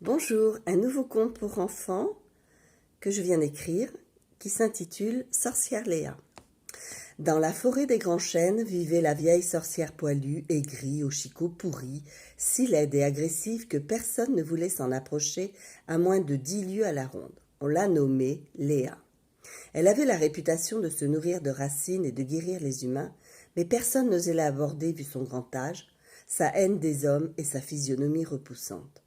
Bonjour, un nouveau conte pour enfants que je viens d'écrire qui s'intitule Sorcière Léa. Dans la forêt des grands chênes vivait la vieille sorcière poilue, aigrie, au chicot pourri, si laide et agressive que personne ne voulait s'en approcher à moins de 10 lieues à la ronde. On l'a nommée Léa. Elle avait la réputation de se nourrir de racines et de guérir les humains, mais personne n'osait la aborder vu son grand âge, sa haine des hommes et sa physionomie repoussante.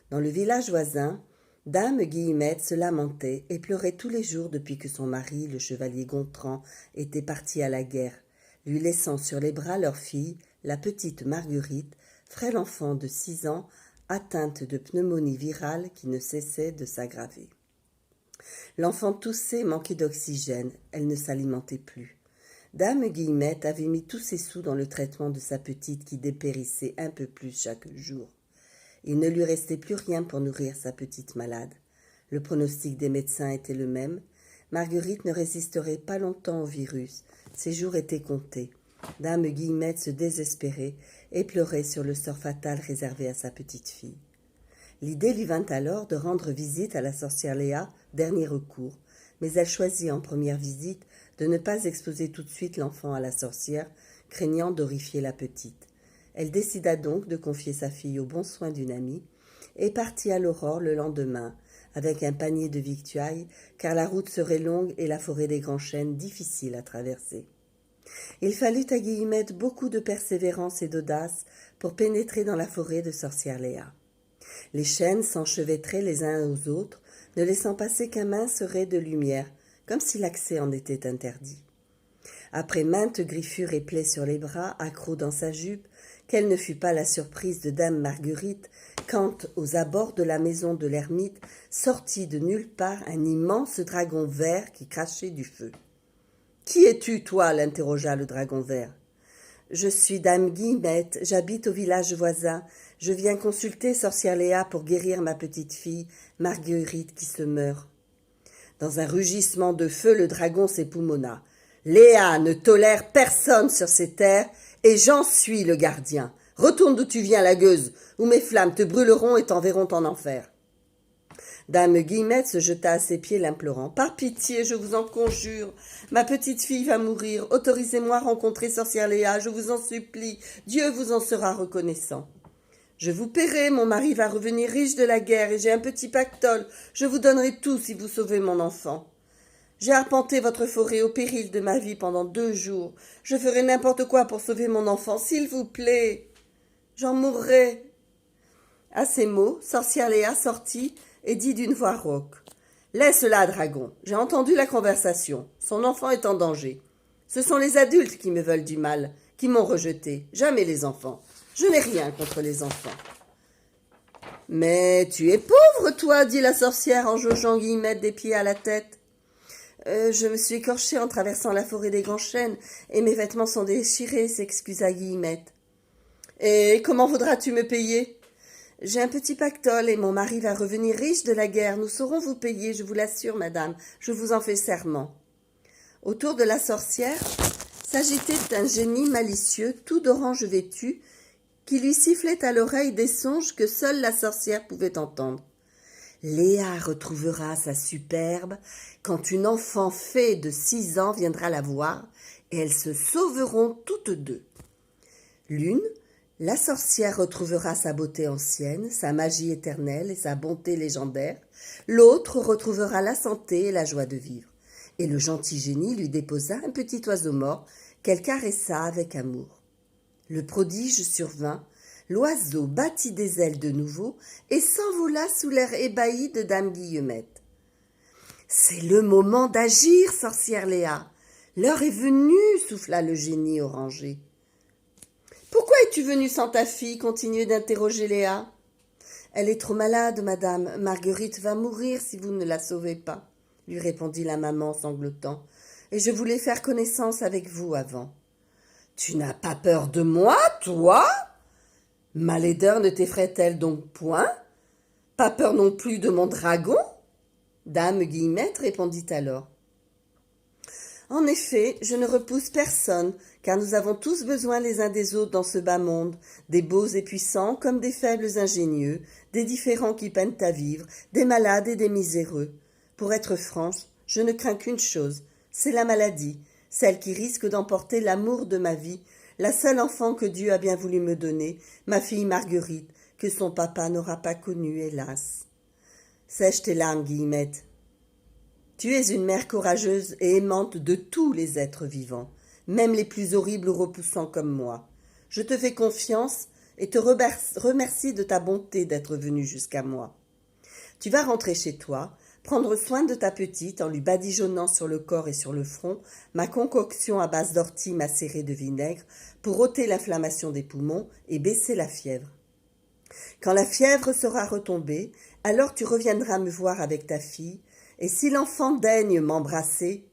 Dans le village voisin, Dame Guillemette se lamentait et pleurait tous les jours depuis que son mari, le chevalier Gontran, était parti à la guerre, lui laissant sur les bras leur fille, la petite Marguerite, frêle enfant de 6 ans, atteinte de pneumonie virale qui ne cessait de s'aggraver. L'enfant toussait, manquait d'oxygène, elle ne s'alimentait plus. Dame Guillemette avait mis tous ses sous dans le traitement de sa petite qui dépérissait un peu plus chaque jour. Il ne lui restait plus rien pour nourrir sa petite malade. Le pronostic des médecins était le même. Marguerite ne résisterait pas longtemps au virus. Ses jours étaient comptés. Dame Guillemette se désespérait et pleurait sur le sort fatal réservé à sa petite fille. L'idée lui vint alors de rendre visite à la sorcière Léa, dernier recours, mais elle choisit en première visite de ne pas exposer tout de suite l'enfant à la sorcière, craignant d'horrifier la petite. Elle décida donc de confier sa fille aux bons soins d'une amie et partit à l'aurore le lendemain avec un panier de victuailles car la route serait longue et la forêt des grands chênes difficile à traverser. Il fallut à Guillemette beaucoup de persévérance et d'audace pour pénétrer dans la forêt de sorcière Léa. Les chênes s'enchevêtraient les uns aux autres, ne laissant passer qu'un mince ray de lumière, comme si l'accès en était interdit. Après maintes griffures et plaies sur les bras, accros dans sa jupe, quelle ne fut pas la surprise de dame Marguerite quand, aux abords de la maison de l'ermite, sortit de nulle part un immense dragon vert qui crachait du feu. « Qui es-tu, toi » l'interrogea le dragon vert. « Je suis dame Guillemette, j'habite au village voisin. Je viens consulter sorcière Léa pour guérir ma petite fille, Marguerite, qui se meurt. » Dans un rugissement de feu, le dragon s'époumonna. « Léa ne tolère personne sur ces terres, et j'en suis le gardien. Retourne d'où tu viens, la gueuse, ou mes flammes te brûleront et t'enverront en enfer. » Dame Guillemette se jeta à ses pieds l'implorant. « Par pitié, je vous en conjure, ma petite fille va mourir. Autorisez-moi à rencontrer sorcière Léa, je vous en supplie. Dieu vous en sera reconnaissant. » « Je vous paierai, mon mari va revenir riche de la guerre et j'ai un petit pactole. Je vous donnerai tout si vous sauvez mon enfant. J'ai arpenté votre forêt au péril de ma vie pendant 2 jours. Je ferai n'importe quoi pour sauver mon enfant, s'il vous plaît. J'en mourrai. » À ces mots, sorcière Léa sortit et dit d'une voix rauque. « Laisse-la, dragon. J'ai entendu la conversation. Son enfant est en danger. Ce sont les adultes qui me veulent du mal, qui m'ont rejeté, jamais les enfants. Je n'ai rien contre les enfants. »« Mais tu es pauvre, toi, dit la sorcière en jaugeant Guillemette des pieds à la tête. Je me suis écorchée en traversant la forêt des grands chênes et mes vêtements sont déchirés, s'excusa Guillemette. Et comment voudras-tu me payer ? J'ai un petit pactole et mon mari va revenir riche de la guerre. Nous saurons vous payer, je vous l'assure, madame. Je vous en fais serment. Autour de la sorcière s'agitait un génie malicieux, tout d'orange vêtu, qui lui sifflait à l'oreille des songes que seule la sorcière pouvait entendre. Léa retrouvera sa superbe quand une enfant fée de 6 ans viendra la voir et elles se sauveront toutes deux. L'une, la sorcière retrouvera sa beauté ancienne, sa magie éternelle et sa bonté légendaire. L'autre retrouvera la santé et la joie de vivre. Et le gentil génie lui déposa un petit oiseau mort qu'elle caressa avec amour. Le prodige survint, l'oiseau battit des ailes de nouveau et s'envola sous l'air ébahi de dame Guillemette. « C'est le moment d'agir, sorcière Léa. L'heure est venue, souffla le génie orangé. « Pourquoi es-tu venue sans ta fille ?» continuait d'interroger Léa. « Elle est trop malade, madame. Marguerite va mourir si vous ne la sauvez pas, » lui répondit la maman sanglotant. « Et je voulais faire connaissance avec vous avant. »« Tu n'as pas peur de moi, toi ? Ma laideur ne t'effraie-t-elle donc point ? Pas peur non plus de mon dragon ? » Dame Guillemette répondit alors. En effet, je ne repousse personne, car nous avons tous besoin les uns des autres dans ce bas monde, des beaux et puissants comme des faibles ingénieux, des différents qui peinent à vivre, des malades et des miséreux. Pour être franche, je ne crains qu'une chose, c'est la maladie, celle qui risque d'emporter l'amour de ma vie, la seule enfant que Dieu a bien voulu me donner, ma fille Marguerite, que son papa n'aura pas connue, hélas. Sèche tes larmes, Guillemette. Tu es une mère courageuse et aimante de tous les êtres vivants, même les plus horribles ou repoussants comme moi. Je te fais confiance et te remercie de ta bonté d'être venue jusqu'à moi. Tu vas rentrer chez toi, prendre soin de ta petite en lui badigeonnant sur le corps et sur le front ma concoction à base d'ortie macérée de vinaigre pour ôter l'inflammation des poumons et baisser la fièvre. Quand la fièvre sera retombée, alors tu reviendras me voir avec ta fille, et si l'enfant daigne m'embrasser,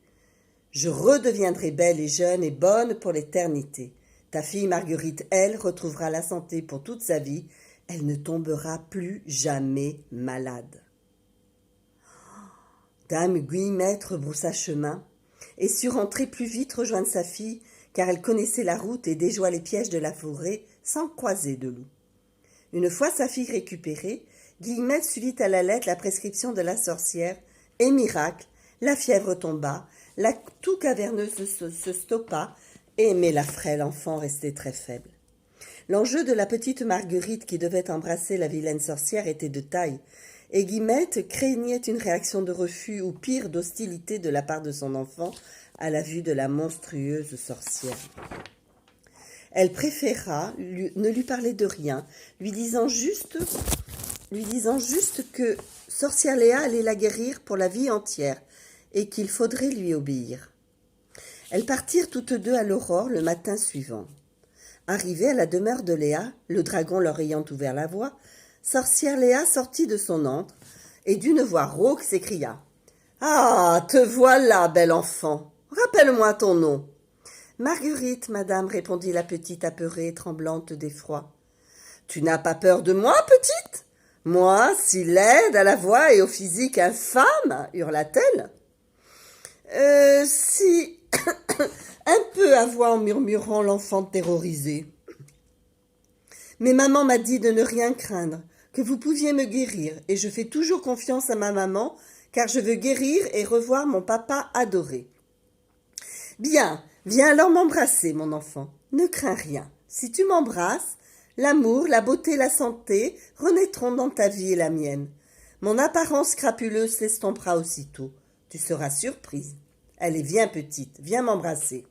je redeviendrai belle et jeune et bonne pour l'éternité. Ta fille Marguerite, elle, retrouvera la santé pour toute sa vie, elle ne tombera plus jamais malade. Dame Guillemette rebroussa chemin et sut rentrer plus vite rejoindre sa fille, car elle connaissait la route et déjoua les pièges de la forêt sans croiser de loup. Une fois sa fille récupérée, Guillemette suivit à la lettre la prescription de la sorcière, et miracle, la fièvre tomba, la toux caverneuse se stoppa, mais la frêle enfant restait très faible. L'enjeu de la petite Marguerite qui devait embrasser la vilaine sorcière était de taille, et Guillemette craignait une réaction de refus ou pire d'hostilité de la part de son enfant à la vue de la monstrueuse sorcière. Elle préféra ne lui parler de rien, lui disant juste que sorcière Léa allait la guérir pour la vie entière et qu'il faudrait lui obéir. Elles partirent toutes deux à l'aurore le matin suivant. Arrivée à la demeure de Léa, le dragon leur ayant ouvert la voie, sorcière Léa sortit de son antre et d'une voix rauque s'écria « Ah, te voilà, bel enfant! Rappelle-moi ton nom !»« Marguerite, madame, répondit la petite apeurée et tremblante d'effroi. « Tu n'as pas peur de moi, petite ? Moi, si laide à la voix et au physique infâme » hurla-t-elle. « Si... » un peu à voix en murmurant l'enfant terrorisé. « Mais maman m'a dit de ne rien craindre, que vous pouviez me guérir, et je fais toujours confiance à ma maman, car je veux guérir et revoir mon papa adoré. »« Bien, viens alors m'embrasser, mon enfant. Ne crains rien. Si tu m'embrasses, l'amour, la beauté, la santé renaîtront dans ta vie et la mienne. Mon apparence crapuleuse s'estompera aussitôt. Tu seras surprise. Allez, viens petite, viens m'embrasser. »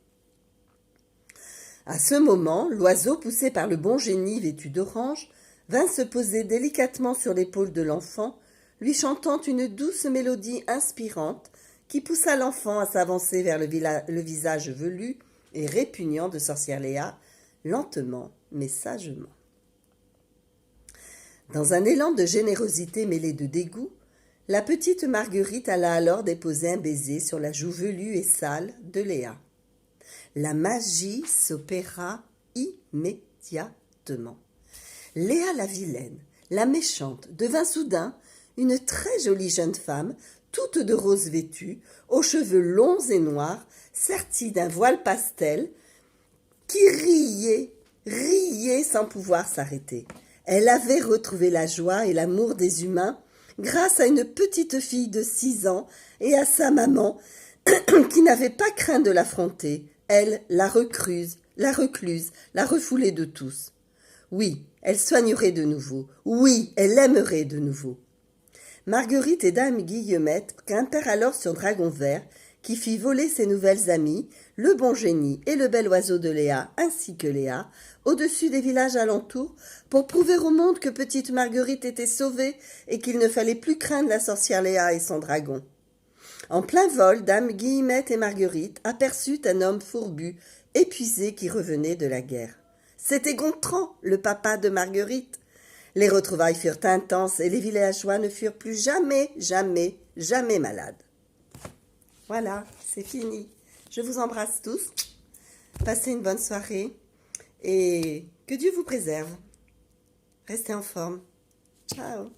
À ce moment, l'oiseau, poussé par le bon génie vêtu d'orange, vint se poser délicatement sur l'épaule de l'enfant, lui chantant une douce mélodie inspirante qui poussa l'enfant à s'avancer vers le visage velu et répugnant de sorcière Léa, lentement mais sagement. Dans un élan de générosité mêlé de dégoût, la petite Marguerite alla alors déposer un baiser sur la joue velue et sale de Léa. La magie s'opéra immédiatement. Léa la vilaine, la méchante, devint soudain une très jolie jeune femme, toute de rose vêtue, aux cheveux longs et noirs, sertie d'un voile pastel, qui riait sans pouvoir s'arrêter. Elle avait retrouvé la joie et l'amour des humains grâce à une petite fille de 6 ans et à sa maman qui n'avait pas craint de l'affronter, elle, la recluse, la refoulée de tous. Oui, elle soignerait de nouveau. Oui, elle aimerait de nouveau. Marguerite et dame Guillemette grimpèrent alors sur Dragon Vert, qui fit voler ses nouvelles amies, le bon génie et le bel oiseau de Léa, ainsi que Léa, au-dessus des villages alentours, pour prouver au monde que petite Marguerite était sauvée et qu'il ne fallait plus craindre la sorcière Léa et son dragon. En plein vol, dame Guillemette et Marguerite aperçurent un homme fourbu, épuisé, qui revenait de la guerre. C'était Gontran, le papa de Marguerite. Les retrouvailles furent intenses et les villageois ne furent plus jamais malades. Voilà, c'est fini. Je vous embrasse tous. Passez une bonne soirée et que Dieu vous préserve. Restez en forme. Ciao.